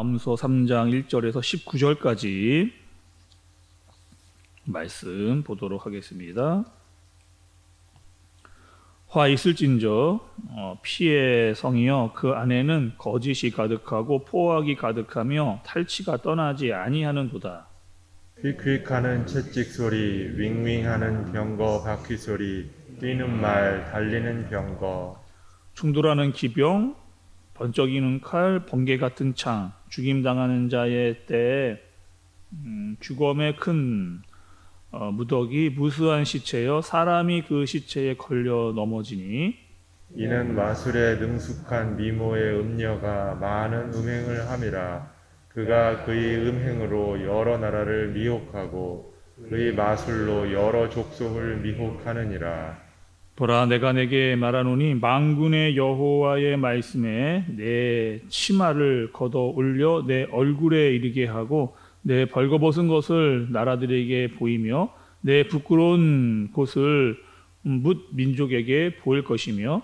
나음서 3장 1절에서 19절까지 말씀 보도록 하겠습니다. 화 있을진저 피의 성이여 그 안에는 거짓이 가득하고 포악이 가득하며 탈취가 떠나지 아니하는도다. 휙휙하는 채찍 소리, 윙윙하는 병거 바퀴 소리, 뛰는 말, 달리는 병거, 충돌하는 기병, 번쩍이는 칼, 번개 같은 창, 죽임당하는 자의 때에 죽음의 큰 무더기, 무수한 시체여 사람이 그 시체에 걸려 넘어지니 이는 마술에 능숙한 미모의 음녀가 많은 음행을 함이라. 그가 그의 음행으로 여러 나라를 미혹하고 그의 마술로 여러 족속을 미혹하느니라. 보라 내가 내게 말하노니 만군의 여호와의 말씀에 내 치마를 걷어 올려 내 얼굴에 이르게 하고 내 벌거벗은 것을 나라들에게 보이며 내 부끄러운 곳을 뭇 민족에게 보일 것이며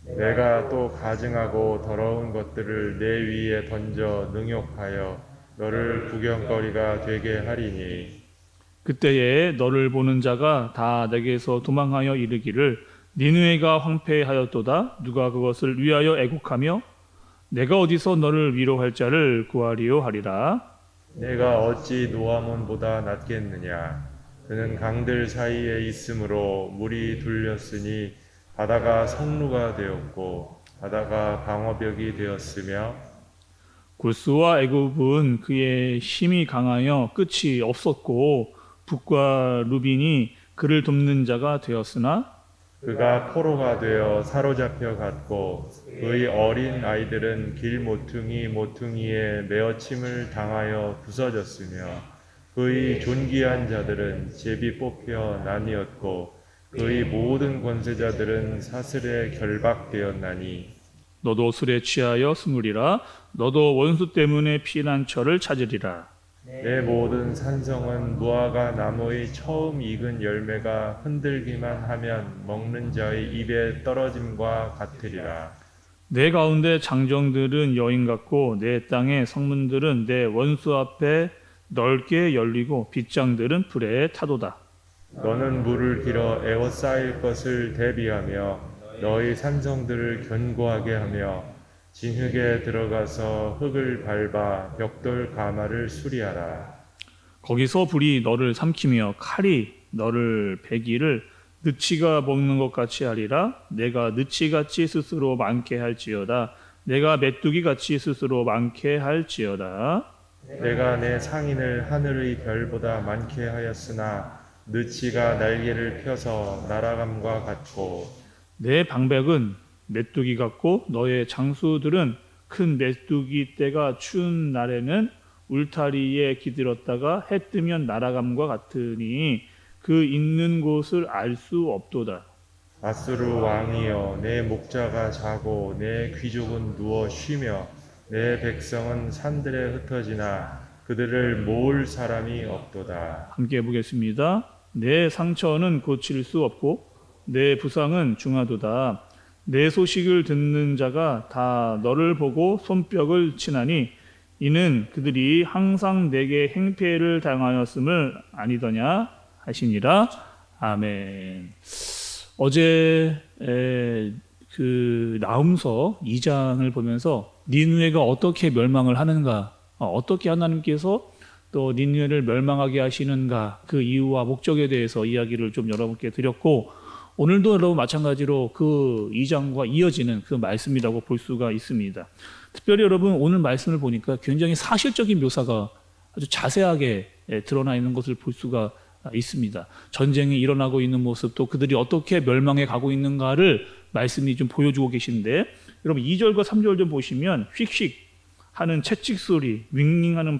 내가 또 가증하고 더러운 것들을 내 위에 던져 능욕하여 너를 구경거리가 되게 하리니 그때에 너를 보는 자가 다 내게서 도망하여 이르기를 니느웨가 황폐하였도다. 누가 그것을 위하여 애곡하며 내가 어디서 너를 위로할 자를 구하리요 하리라. 내가 어찌 노아몬보다 낫겠느냐. 그는 강들 사이에 있으므로 물이 둘렸으니 바다가 성루가 되었고 바다가 방어벽이 되었으며 구스와 애굽은 그의 힘이 강하여 끝이 없었고 북과 루빈이 그를 돕는 자가 되었으나 그가 포로가 되어 사로잡혀 갔고 그의 어린 아이들은 길 모퉁이에 메어침을 당하여 부서졌으며 그의 존귀한 자들은 제비 뽑혀 나뉘었고 그의 모든 권세자들은 사슬에 결박되었나니 너도 술에 취하여 스물이라 너도 원수 때문에 피난처를 찾으리라. 내 모든 산성은 무화과 나무의 처음 익은 열매가 흔들기만 하면 먹는 자의 입에 떨어짐과 같으리라. 내 가운데 장정들은 여인 같고 내 땅의 성문들은 내 원수 앞에 넓게 열리고 빗장들은 불에 타도다. 너는 물을 길어 에워싸일 것을 대비하며 너희 산성들을 견고하게 하며 진흙에 들어가서 흙을 밟아 벽돌 가마를 수리하라. 거기서 불이 너를 삼키며 칼이 너를 베기를 느치가 먹는 것 같이 하리라. 내가 느치같이 스스로 많게 할지어다. 내가 메뚜기같이 스스로 많게 할지어다. 내가 내 상인을 하늘의 별보다 많게 하였으나 느치가 날개를 펴서 날아감과 같고 내 방백은 메뚜기 같고 너의 장수들은 큰 메뚜기 떼가 추운 날에는 울타리에 기들었다가 해 뜨면 날아감과 같으니 그 있는 곳을 알 수 없도다. 아수르 왕이여 내 목자가 자고 내 귀족은 누워 쉬며 내 백성은 산들에 흩어지나 그들을 모을 사람이 없도다. 함께 보겠습니다. 내 상처는 고칠 수 없고 내 부상은 중하도다. 내 소식을 듣는 자가 다 너를 보고 손뼉을 치나니 이는 그들이 항상 내게 행패를 당하였음을 아니더냐 하시니라. 아멘. 어제 그 나음서 2장을 보면서 니느웨가 어떻게 멸망을 하는가, 어떻게 하나님께서 또 니느웨를 멸망하게 하시는가, 그 이유와 목적에 대해서 이야기를 좀 여러분께 드렸고, 오늘도 여러분 마찬가지로 그 2장과 이어지는 그 말씀이라고 볼 수가 있습니다. 특별히 여러분 오늘 말씀을 보니까 굉장히 사실적인 묘사가 아주 자세하게 드러나 있는 것을 볼 수가 있습니다. 전쟁이 일어나고 있는 모습, 또 그들이 어떻게 멸망해 가고 있는가를 말씀이 좀 보여주고 계신데, 여러분 2절과 3절 좀 보시면 휙휙 하는 채찍 소리, 윙윙하는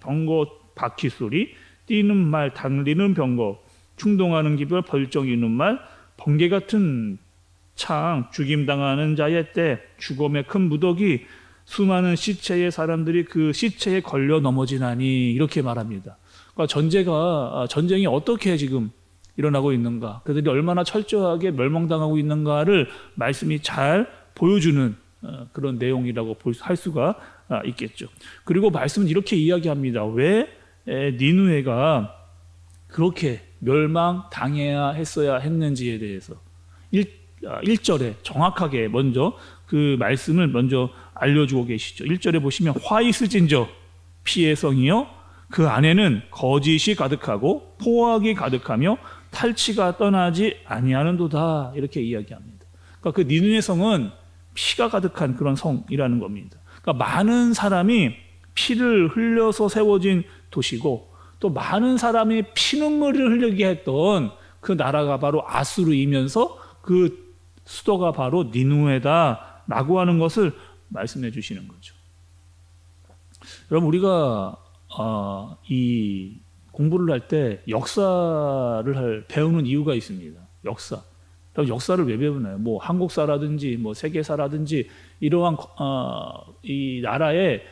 번거 바퀴 소리, 뛰는 말, 달리는 병거, 충동하는 기별, 벌쩍이는 말, 번개 같은 창, 죽임당하는 자의 때, 죽음의 큰 무더기, 수많은 시체의 사람들이 그 시체에 걸려 넘어지나니, 이렇게 말합니다. 그러니까 전쟁이 어떻게 지금 일어나고 있는가, 그들이 얼마나 철저하게 멸망당하고 있는가를 말씀이 잘 보여주는 그런 내용이라고 할 수가 있겠죠. 그리고 말씀은 이렇게 이야기합니다. 왜 니느웨가 그렇게 멸망당해야 했어야 했는지에 대해서 1절에 정확하게 먼저 그 말씀을 먼저 알려주고 계시죠. 1절에 보시면 화이스진저 피의 성이요 그 안에는 거짓이 가득하고 포악이 가득하며 탈취가 떠나지 아니하는도다 이렇게 이야기합니다. 그러니까 그 니느웨 성은 피가 가득한 그런 성이라는 겁니다. 그러니까 많은 사람이 피를 흘려서 세워진 도시고 또 많은 사람이 피눈물을 흘리게 했던 그 나라가 바로 아수르이면서 그 수도가 바로 니느웨다라고 하는 것을 말씀해 주시는 거죠. 여러분 우리가 이 공부를 할 때 역사를 배우는 이유가 있습니다. 역사. 역사를 왜 배우나요? 뭐 한국사라든지 뭐 세계사라든지 이러한 이 나라의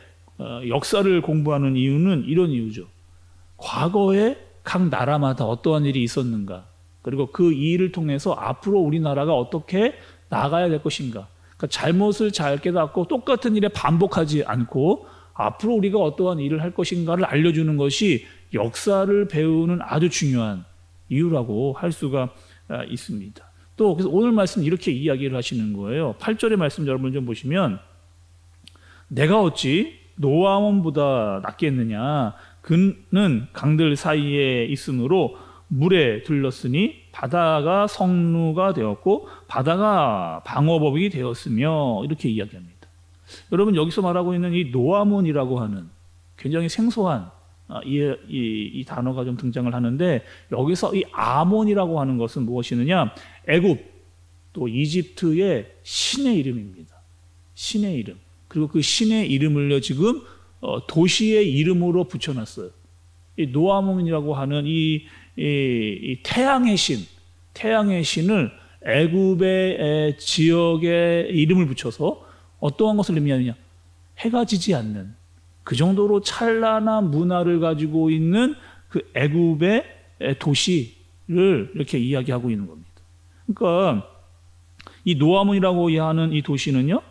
역사를 공부하는 이유는 이런 이유죠. 과거에 각 나라마다 어떠한 일이 있었는가, 그리고 그 일을 통해서 앞으로 우리나라가 어떻게 나가야 될 것인가. 그러니까 잘못을 잘 깨닫고 똑같은 일에 반복하지 않고 앞으로 우리가 어떠한 일을 할 것인가를 알려주는 것이 역사를 배우는 아주 중요한 이유라고 할 수가 있습니다. 또 그래서 오늘 말씀 이렇게 이야기를 하시는 거예요. 8절의 말씀 여러분 좀 보시면 내가 어찌 노아몬보다 낫겠느냐. 그는 강들 사이에 있으므로 물에 들렀으니 바다가 성루가 되었고 바다가 방어법이 되었으며 이렇게 이야기합니다. 여러분 여기서 말하고 있는 이 노아몬이라고 하는 굉장히 생소한 이 단어가 좀 등장을 하는데 여기서 이 아몬이라고 하는 것은 무엇이느냐? 애굽 또 이집트의 신의 이름입니다. 신의 이름. 그리고 그 신의 이름을요 지금 도시의 이름으로 붙여놨어요. 이 노아몬이라고 하는 이 태양의 신을 애굽의 지역의 이름을 붙여서 어떠한 것을 의미하느냐? 해가 지지 않는 그 정도로 찬란한 문화를 가지고 있는 그 애굽의 도시를 이렇게 이야기하고 있는 겁니다. 그러니까 이 노아몬이라고 하는 이 도시는요,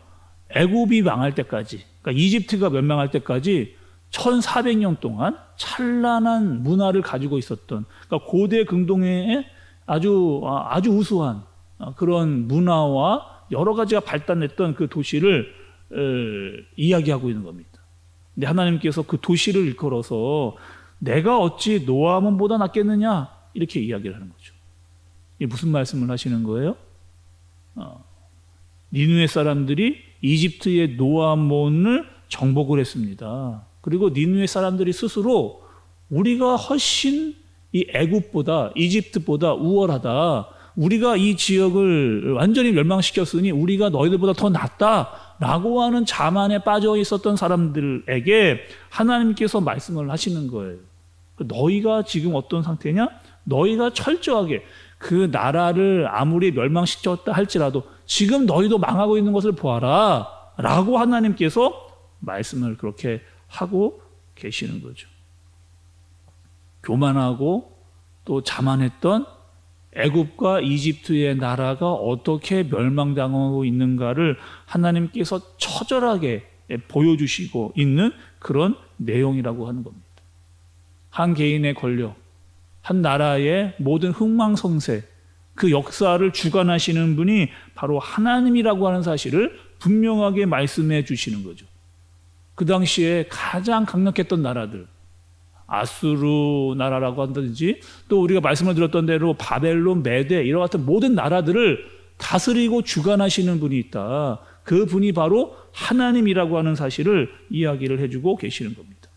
애굽이 망할 때까지, 그러니까 이집트가 멸망할 때까지 1400년 동안 찬란한 문화를 가지고 있었던, 그러니까 고대 근동의 아주 우수한 그런 문화와 여러 가지가 발달했던 그 도시를 이야기하고 있는 겁니다. 근데 하나님께서 그 도시를 일컬어서 내가 어찌 노아몬보다 낫겠느냐 이렇게 이야기를 하는 거죠. 이게 무슨 말씀을 하시는 거예요? 니느웨 사람들이 이집트의 노아몬을 정복을 했습니다. 그리고 니느웨 사람들이 스스로 우리가 훨씬 이 애굽보다 이집트보다 우월하다. 우리가 이 지역을 완전히 멸망시켰으니 우리가 너희들보다 더 낫다라고 하는 자만에 빠져 있었던 사람들에게 하나님께서 말씀을 하시는 거예요. 너희가 지금 어떤 상태냐? 너희가 철저하게 그 나라를 아무리 멸망시켰다 할지라도 지금 너희도 망하고 있는 것을 보아라 라고 하나님께서 말씀을 그렇게 하고 계시는 거죠. 교만하고 또 자만했던 애굽과 이집트의 나라가 어떻게 멸망당하고 있는가를 하나님께서 처절하게 보여주시고 있는 그런 내용이라고 하는 겁니다. 한 개인의 권력, 한 나라의 모든 흥망성쇠, 그 역사를 주관하시는 분이 바로 하나님이라고 하는 사실을 분명하게 말씀해 주시는 거죠. 그 당시에 가장 강력했던 나라들, 아수르 나라라고 한다든지 또 우리가 말씀을 드렸던 대로 바벨론, 메데 이와 같은 모든 나라들을 다스리고 주관하시는 분이 있다. 그 분이 바로 하나님이라고 하는 사실을 이야기를 해주고 계시는 겁니다.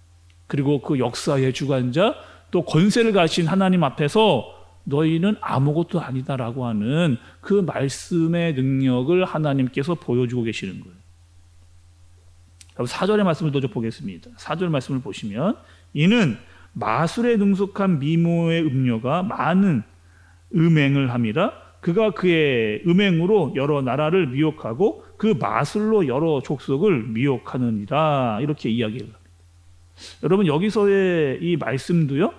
그리고 그 역사의 주관자 또 권세를 가진 하나님 앞에서 너희는 아무것도 아니다라고 하는 그 말씀의 능력을 하나님께서 보여주고 계시는 거예요. 4절의 말씀을 더 보겠습니다. 4절 말씀을 보시면 이는 마술에 능숙한 미모의 음녀가 많은 음행을 함이라 그가 그의 음행으로 여러 나라를 미혹하고 그 마술로 여러 족속을 미혹하느니라 이렇게 이야기를 합니다. 여러분 여기서의 이 말씀도요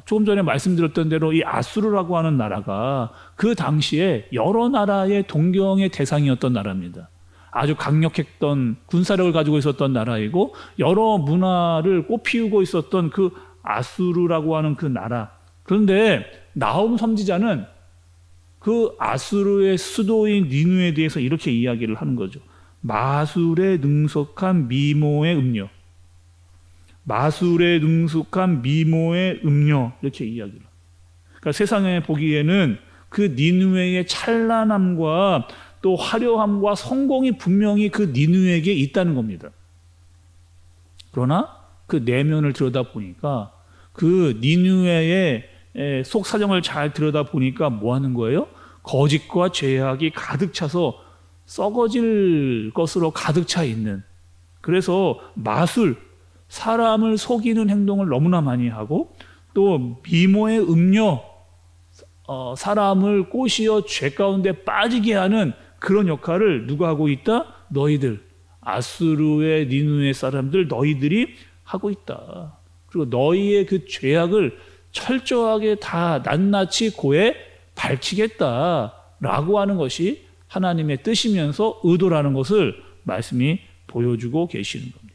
조금 전에 말씀드렸던 대로 이 아수르라고 하는 나라가 그 당시에 여러 나라의 동경의 대상이었던 나라입니다. 아주 강력했던 군사력을 가지고 있었던 나라이고 여러 문화를 꽃피우고 있었던 그 아수르라고 하는 그 나라. 그런데 나훔 선지자는 그 아수르의 수도인 니누에 대해서 이렇게 이야기를 하는 거죠. 마술에 능숙한 미모의 음녀. 마술에 능숙한 미모의 음녀. 이렇게 이야기를. 그러니까 세상에 보기에는 그 니누에의 찬란함과 또 화려함과 성공이 분명히 그 니누에게 있다는 겁니다. 그러나 그 내면을 들여다보니까 그 니누에의 속 사정을 잘 들여다보니까 뭐 하는 거예요? 거짓과 죄악이 가득 차서 썩어질 것으로 가득 차 있는, 그래서 마술, 사람을 속이는 행동을 너무나 많이 하고 또 미모의 음녀, 사람을 꼬시어 죄 가운데 빠지게 하는 그런 역할을 누가 하고 있다? 너희들, 아수르의 니누의 사람들, 너희들이 하고 있다. 그리고 너희의 그 죄악을 철저하게 다 낱낱이 고에 밝히겠다라고 하는 것이 하나님의 뜻이면서 의도라는 것을 말씀이 보여주고 계시는 겁니다.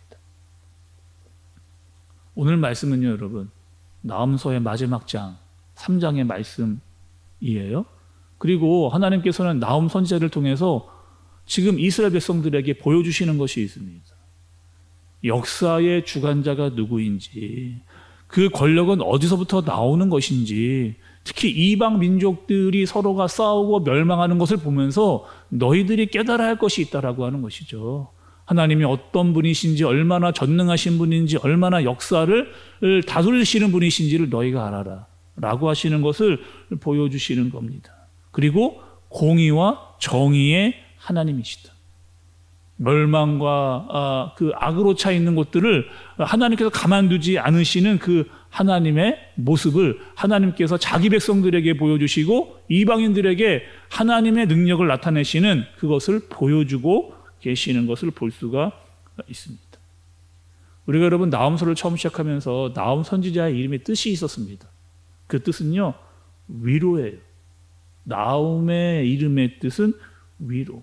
오늘 말씀은요, 여러분, 나훔서의 마지막 장 3장의 말씀이에요. 그리고 하나님께서는 나훔 선지자를 통해서 지금 이스라엘 백성들에게 보여주시는 것이 있습니다. 역사의 주관자가 누구인지, 그 권력은 어디서부터 나오는 것인지, 특히 이방 민족들이 서로가 싸우고 멸망하는 것을 보면서 너희들이 깨달아야 할 것이 있다라고 하는 것이죠. 하나님이 어떤 분이신지, 얼마나 전능하신 분인지, 얼마나 역사를 다스리시는 분이신지를 너희가 알아라 라고 하시는 것을 보여주시는 겁니다. 그리고 공의와 정의의 하나님이시다. 멸망과 그 악으로 차 있는 것들을 하나님께서 가만두지 않으시는 그 하나님의 모습을 하나님께서 자기 백성들에게 보여주시고 이방인들에게 하나님의 능력을 나타내시는 그것을 보여주고 계시는 것을 볼 수가 있습니다. 우리가 여러분 나훔서를 처음 시작하면서 나훔 선지자의 이름에 뜻이 있었습니다. 그 뜻은요, 위로예요. 나훔의 이름의 뜻은 위로.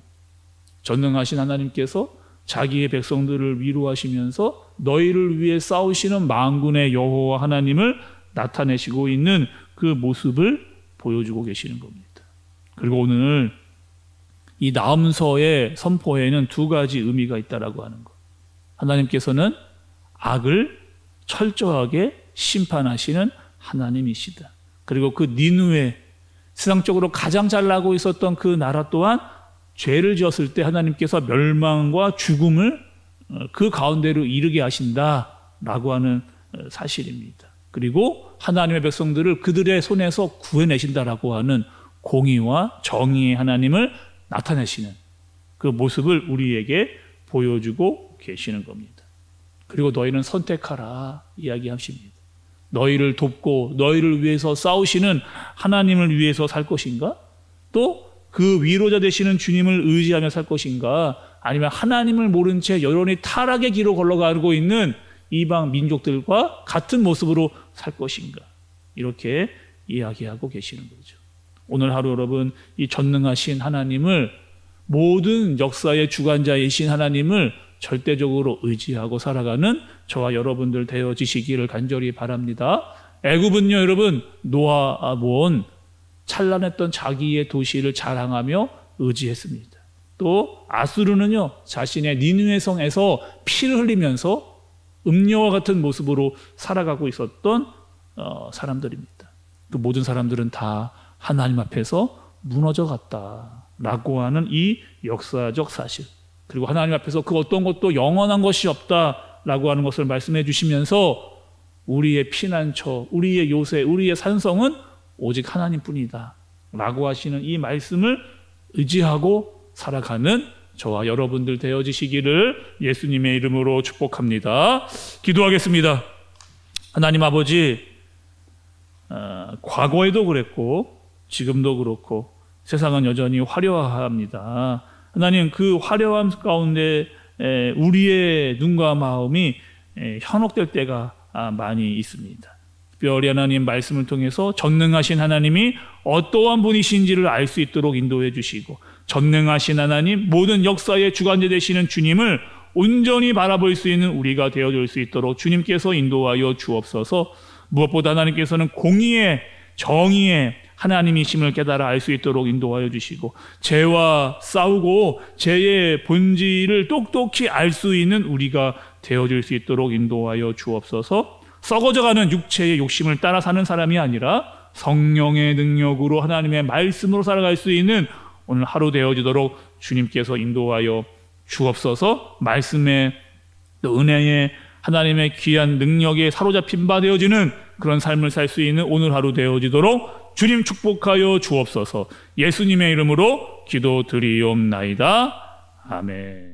전능하신 하나님께서 자기의 백성들을 위로하시면서 너희를 위해 싸우시는 만군의 여호와 하나님을 나타내시고 있는 그 모습을 보여주고 계시는 겁니다. 그리고 오늘 이 나훔서의 선포에는 두 가지 의미가 있다라고 하는 것. 하나님께서는 악을 철저하게 심판하시는 하나님이시다. 그리고 그 니누에 세상적으로 가장 잘 나고 있었던 그 나라 또한 죄를 지었을 때 하나님께서 멸망과 죽음을 그 가운데로 이르게 하신다라고 하는 사실입니다. 그리고 하나님의 백성들을 그들의 손에서 구해내신다라고 하는 공의와 정의의 하나님을 나타내시는 그 모습을 우리에게 보여주고 계시는 겁니다. 그리고 너희는 선택하라 이야기하십니다. 너희를 돕고 너희를 위해서 싸우시는 하나님을 위해서 살 것인가? 또 그 위로자 되시는 주님을 의지하며 살 것인가? 아니면 하나님을 모른 채 여론이 타락의 길로 걸어가고 있는 이방 민족들과 같은 모습으로 살 것인가? 이렇게 이야기하고 계시는 거죠. 오늘 하루 여러분 이 전능하신 하나님을, 모든 역사의 주관자이신 하나님을 절대적으로 의지하고 살아가는 저와 여러분들 되어지시기를 간절히 바랍니다. 애굽은요 여러분, 노아몬 찬란했던 자기의 도시를 자랑하며 의지했습니다. 또 아수르는요 자신의 니느웨 성에서 피를 흘리면서 음녀와 같은 모습으로 살아가고 있었던 사람들입니다. 그 모든 사람들은 다 하나님 앞에서 무너져 갔다라고 하는 이 역사적 사실, 그리고 하나님 앞에서 그 어떤 것도 영원한 것이 없다라고 하는 것을 말씀해 주시면서 우리의 피난처, 우리의 요새, 우리의 산성은 오직 하나님뿐이다 라고 하시는 이 말씀을 의지하고 살아가는 저와 여러분들 되어지시기를 예수님의 이름으로 축복합니다. 기도하겠습니다. 하나님 아버지, 과거에도 그랬고 지금도 그렇고 세상은 여전히 화려합니다. 하나님, 그 화려함 가운데 우리의 눈과 마음이 현혹될 때가 많이 있습니다. 특별히 하나님 말씀을 통해서 전능하신 하나님이 어떠한 분이신지를 알 수 있도록 인도해 주시고, 전능하신 하나님, 모든 역사의 주관자 되시는 주님을 온전히 바라볼 수 있는 우리가 되어줄 수 있도록 주님께서 인도하여 주옵소서. 무엇보다 하나님께서는 공의의, 정의의 하나님이심을 깨달아 알 수 있도록 인도하여 주시고, 죄와 싸우고 죄의 본질을 똑똑히 알 수 있는 우리가 되어줄 수 있도록 인도하여 주옵소서. 썩어져가는 육체의 욕심을 따라 사는 사람이 아니라 성령의 능력으로 하나님의 말씀으로 살아갈 수 있는 오늘 하루 되어지도록 주님께서 인도하여 주옵소서. 말씀의 은혜의 하나님의 귀한 능력에 사로잡힌 바 되어지는 그런 삶을 살 수 있는 오늘 하루 되어지도록 주님 축복하여 주옵소서. 예수님의 이름으로 기도드리옵나이다. 아멘.